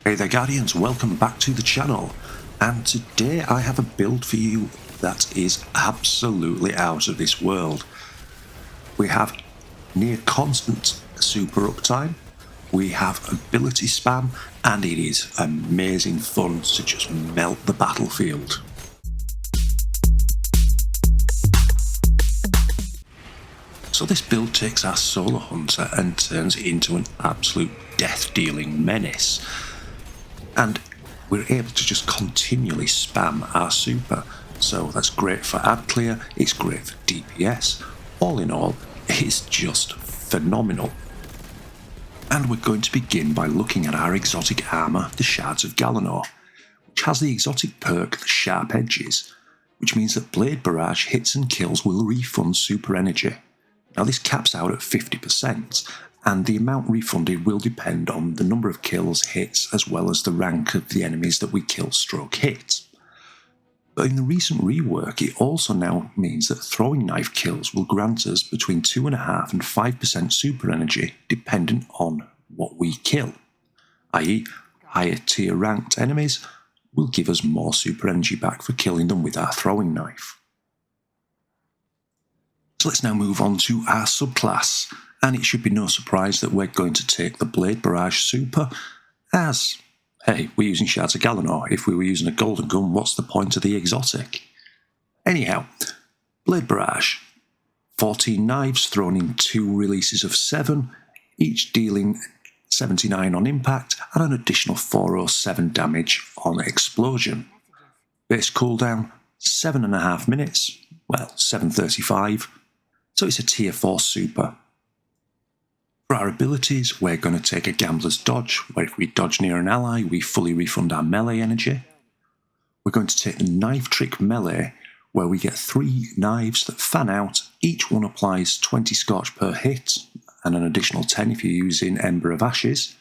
Hey there Guardians, welcome back to the channel, and today I have a build for you that is absolutely out of this world. We have near constant super uptime, we have ability spam, and it is amazing fun to just melt the battlefield. So this build takes our Solar Hunter and turns it into an absolute death-dealing menace. And we're able to just continually spam our super. So that's great for ad clear, it's great for DPS. All in all, it's just phenomenal. And we're going to begin by looking at our exotic armour, the Shards of Galanor, which has the exotic perk, the Sharp Edges, which means that Blade Barrage hits and kills will refund super energy. Now this caps out at 50%, and the amount refunded will depend on the number of kills, hits, as well as the rank of the enemies that we kill stroke hit. But in the recent rework, it also now means that throwing knife kills will grant us between 2.5 and 5% super energy dependent on what we kill, i.e. higher tier ranked enemies will give us more super energy back for killing them with our throwing knife. So let's now move on to our subclass. And it should be no surprise that we're going to take the Blade Barrage super, as, hey, we're using Shards of Galanor. If we were using a golden gun, what's the point of the exotic? Anyhow, Blade Barrage, 14 knives thrown in 2 releases of 7, each dealing 79 on impact and an additional 407 damage on explosion. Base cooldown, 7.5 minutes, well, 7:35, so it's a tier 4 super. For our abilities, we're going to take a Gambler's Dodge, where if we dodge near an ally, we fully refund our melee energy. We're going to take the Knife Trick Melee, where we get 3 knives that fan out, each one applies 20 Scorch per hit, and an additional 10 if you're using Ember of Ashes.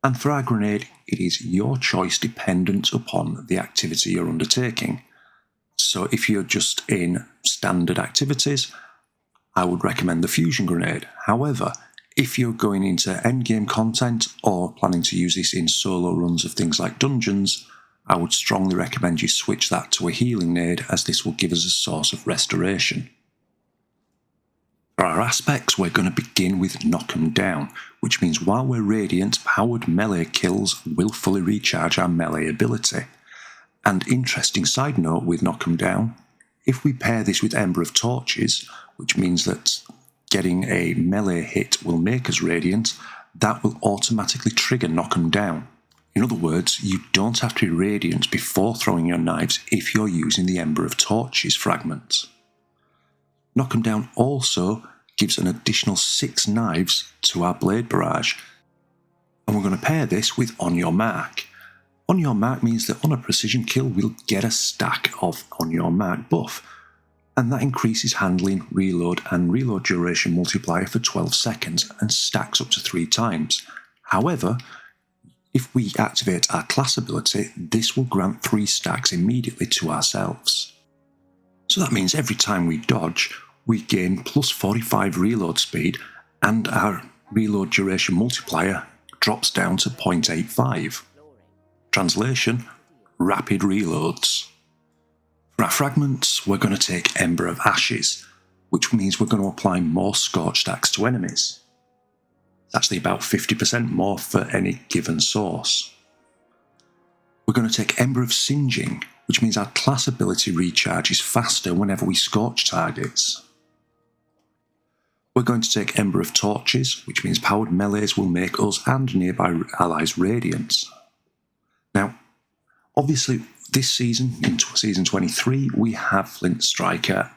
And for our grenade, it is your choice dependent upon the activity you're undertaking. So if you're just in standard activities, I would recommend the Fusion Grenade. However, if you're going into endgame content or planning to use this in solo runs of things like dungeons, I would strongly recommend you switch that to a Healing Nade, as this will give us a source of restoration. For our aspects, we're going to begin with Knock 'em Down, which means while we're radiant, powered melee kills will fully recharge our melee ability. And interesting side note with Knock 'em Down, if we pair this with Ember of Torches, which means that getting a melee hit will make us radiant, that will automatically trigger Knock 'em Down. In other words, you don't have to be radiant before throwing your knives if you're using the Ember of Torches fragment. Knock 'em Down also gives an additional 6 knives to our Blade Barrage, and we're going to pair this with On Your Mark. On Your Mark means that on a precision kill we'll get a stack of On Your Mark buff, and that increases handling, reload and reload duration multiplier for 12 seconds and stacks up to 3 times. However, if we activate our class ability, this will grant 3 stacks immediately to ourselves. So that means every time we dodge, we gain plus 45 reload speed, and our reload duration multiplier drops down to 0.85. Translation, rapid reloads. For our fragments, we're going to take Ember of Ashes, which means we're going to apply more Scorch stacks to enemies. It's actually about 50% more for any given source. We're going to take Ember of Singeing, which means our class ability recharges faster whenever we Scorch targets. We're going to take Ember of Torches, which means powered melees will make us and nearby allies radiant. Now, obviously, this season, in Season 23, we have Flint Striker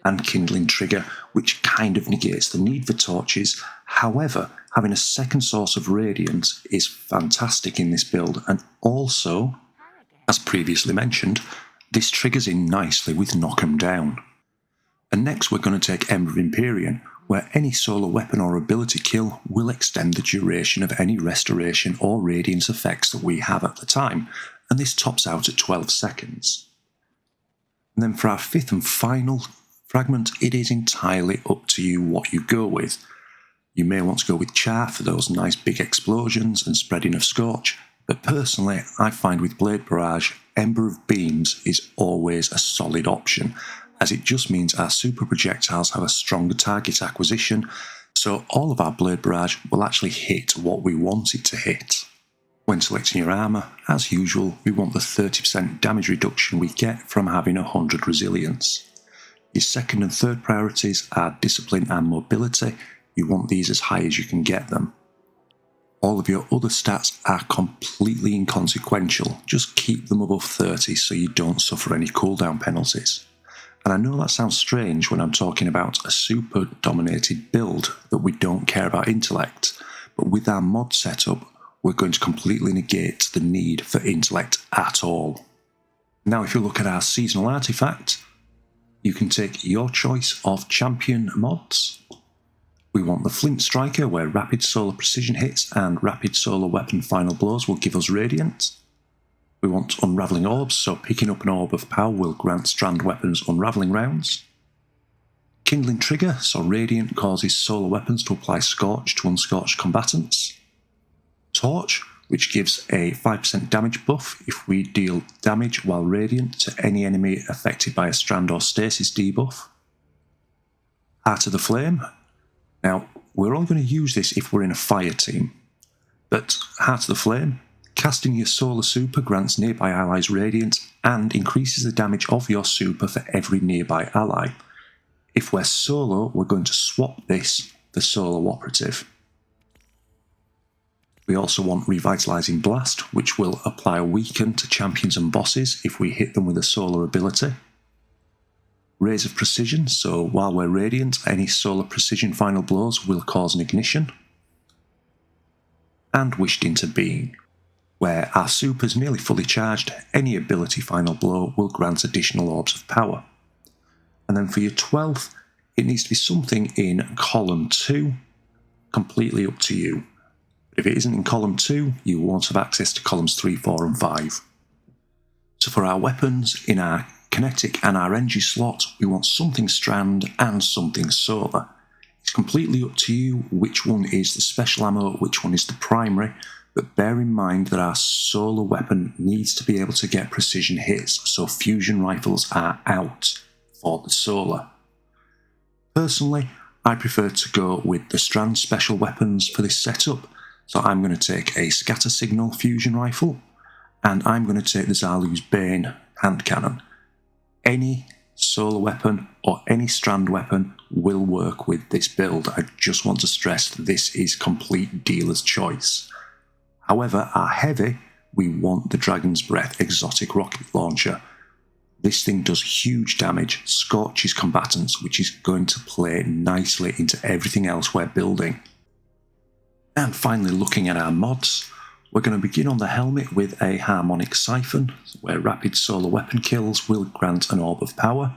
and Kindling Trigger, which kind of negates the need for torches. However, having a second source of radiance is fantastic in this build, and also, as previously mentioned, this triggers in nicely with Knock 'em Down. And next we're going to take Ember of Empyrean, where any solo weapon or ability kill will extend the duration of any restoration or radiance effects that we have at the time, and this tops out at 12 seconds. And then for our 5th and final fragment, it is entirely up to you what you go with. You may want to go with Char for those nice big explosions and spreading of Scorch, but personally I find with Blade Barrage, Ember of Beams is always a solid option, as it just means our super projectiles have a stronger target acquisition, so all of our Blade Barrage will actually hit what we want it to hit. When selecting your armour, as usual, we want the 30% damage reduction we get from having 100 resilience. Your second and third priorities are discipline and mobility. You want these as high as you can get them. All of your other stats are completely inconsequential, just keep them above 30 so you don't suffer any cooldown penalties. And I know that sounds strange when I'm talking about a super dominated build that we don't care about intellect, but with our mod setup we're going to completely negate the need for intellect at all. Now if you look at our seasonal artifact, you can take your choice of champion mods. We want the Flint Striker, where rapid solar precision hits and rapid solar weapon final blows will give us radiant. We want Unravelling Orbs, so picking up an Orb of Power will grant strand weapons unravelling rounds. Kindling Trigger, so radiant causes solar weapons to apply Scorch to unscorched combatants. Torch, which gives a 5% damage buff if we deal damage while radiant to any enemy affected by a strand or stasis debuff. Heart of the Flame. Now, we're only going to use this if we're in a fire team, but Heart of the Flame, casting your solar super grants nearby allies radiant and increases the damage of your super for every nearby ally. If we're solo, we're going to swap this for Solo Operative. We also want Revitalizing Blast, which will apply a weaken to champions and bosses if we hit them with a solar ability. Rays of Precision, so while we're radiant, any solar precision final blows will cause an ignition. And Wished into Being, where our super's nearly fully charged, any ability final blow will grant additional orbs of power. And then for your 12th, it needs to be something in column 2, completely up to you. If it isn't in column 2, you won't have access to columns 3, 4 and 5. So for our weapons, in our kinetic and our energy slot, we want something strand and something solar. It's completely up to you which one is the special ammo, which one is the primary, but bear in mind that our solar weapon needs to be able to get precision hits, so fusion rifles are out for the solar. Personally, I prefer to go with the strand special weapons for this setup, so I'm going to take a scatter signal fusion rifle, and I'm going to take the Zalu's Bane hand cannon. Any solar weapon or any strand weapon will work with this build. I just want to stress that this is complete dealer's choice. However, our heavy, we want the Dragon's Breath exotic rocket launcher. This thing does huge damage, scorches combatants, which is going to play nicely into everything else we're building. And finally, looking at our mods, we're going to begin on the helmet with a Harmonic Siphon, where rapid solar weapon kills will grant an Orb of Power.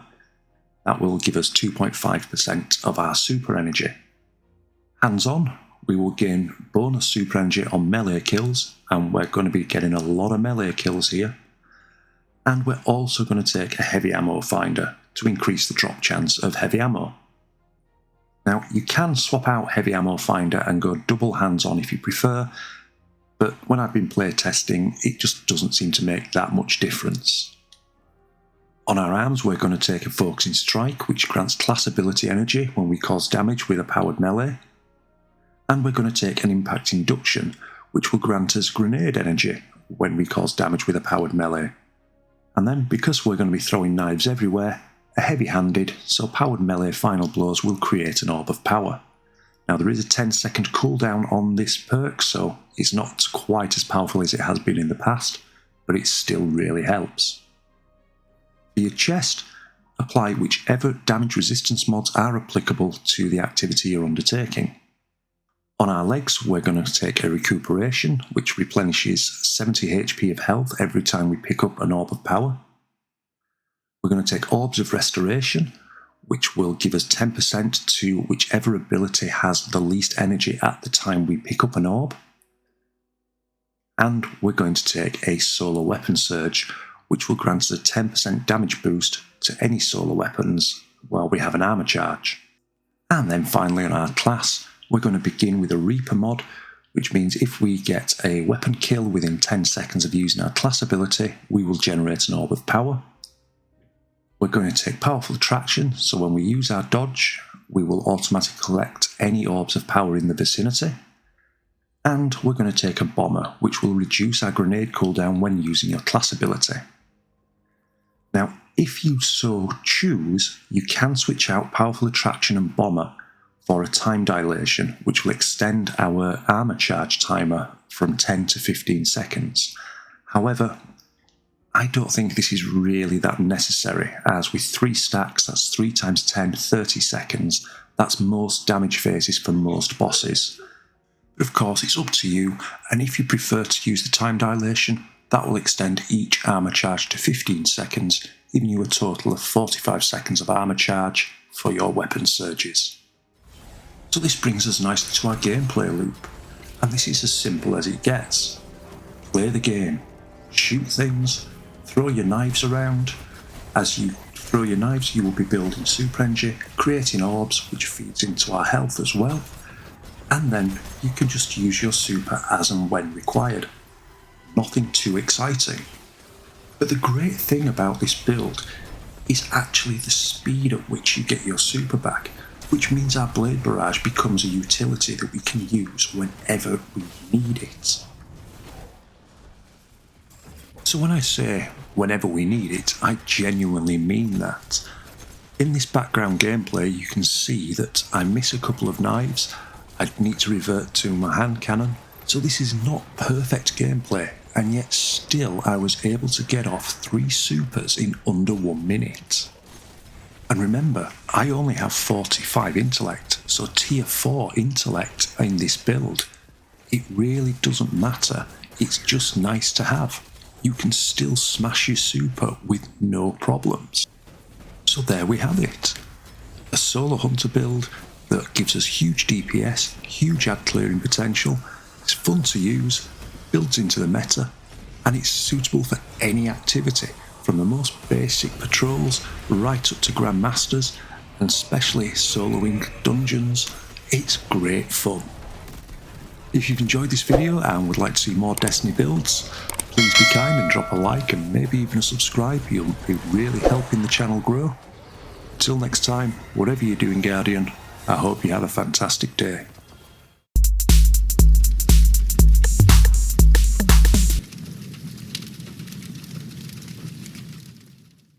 That will give us 2.5% of our super energy. Hands-on, we will gain bonus super energy on melee kills, and we're going to be getting a lot of melee kills here. And we're also going to take a heavy ammo finder to increase the drop chance of heavy ammo. Now, you can swap out heavy ammo finder and go double hands-on if you prefer, but when I've been playtesting, it just doesn't seem to make that much difference. On our arms, we're going to take a Focusing Strike, which grants class ability energy when we cause damage with a powered melee. And we're going to take an Impact Induction, which will grant us grenade energy when we cause damage with a powered melee. And then, because we're going to be throwing knives everywhere, a heavy-handed, so powered melee final blows will create an Orb of Power. Now there is a 10-second cooldown on this perk, so it's not quite as powerful as it has been in the past, but it still really helps. For your chest, apply whichever damage resistance mods are applicable to the activity you're undertaking. On our legs, we're going to take a Recuperation, which replenishes 70 HP of health every time we pick up an Orb of Power. We're going to take Orbs of Restoration, which will give us 10% to whichever ability has the least energy at the time we pick up an orb. And we're going to take a Solar Weapon Surge, which will grant us a 10% damage boost to any solar weapons while we have an armour charge. And then finally on our class, we're going to begin with a Reaper mod, which means if we get a weapon kill within 10 seconds of using our class ability, we will generate an orb of power. We're going to take powerful attraction, so when we use our dodge, we will automatically collect any orbs of power in the vicinity. And we're going to take a bomber, which will reduce our grenade cooldown when using your class ability. Now, if you so choose, you can switch out powerful attraction and bomber for a time dilation, which will extend our armor charge timer from 10 to 15 seconds. However, I don't think this is really that necessary, as with 3 stacks, that's 3 times 10, 30 seconds, that's most damage phases for most bosses. But of course, it's up to you, and if you prefer to use the time dilation, that will extend each armor charge to 15 seconds, giving you a total of 45 seconds of armor charge for your weapon surges. So this brings us nicely to our gameplay loop, and this is as simple as it gets. Play the game, shoot things, throw your knives around. As you throw your knives, you will be building super energy, creating orbs, which feeds into our health as well, and then you can just use your super as and when required. Nothing too exciting. But the great thing about this build is actually the speed at which you get your super back, which means our Blade Barrage becomes a utility that we can use whenever we need it. So when I say whenever we need it, I genuinely mean that. In this background gameplay, you can see that I miss a couple of knives, I need to revert to my hand cannon, so this is not perfect gameplay, and yet still I was able to get off 3 supers in under 1 minute. And remember, I only have 45 intellect, so tier 4 intellect in this build. It really doesn't matter, it's just nice to have. You can still smash your super with no problems. So there we have it. A solo hunter build that gives us huge DPS, huge ad clearing potential, it's fun to use, builds into the meta, and it's suitable for any activity, from the most basic patrols right up to Grandmasters, and especially soloing dungeons. It's great fun. If you've enjoyed this video and would like to see more Destiny builds, please be kind and drop a like and maybe even a subscribe. You'll be really helping the channel grow. Till next time, whatever you're doing, Guardian, I hope you have a fantastic day.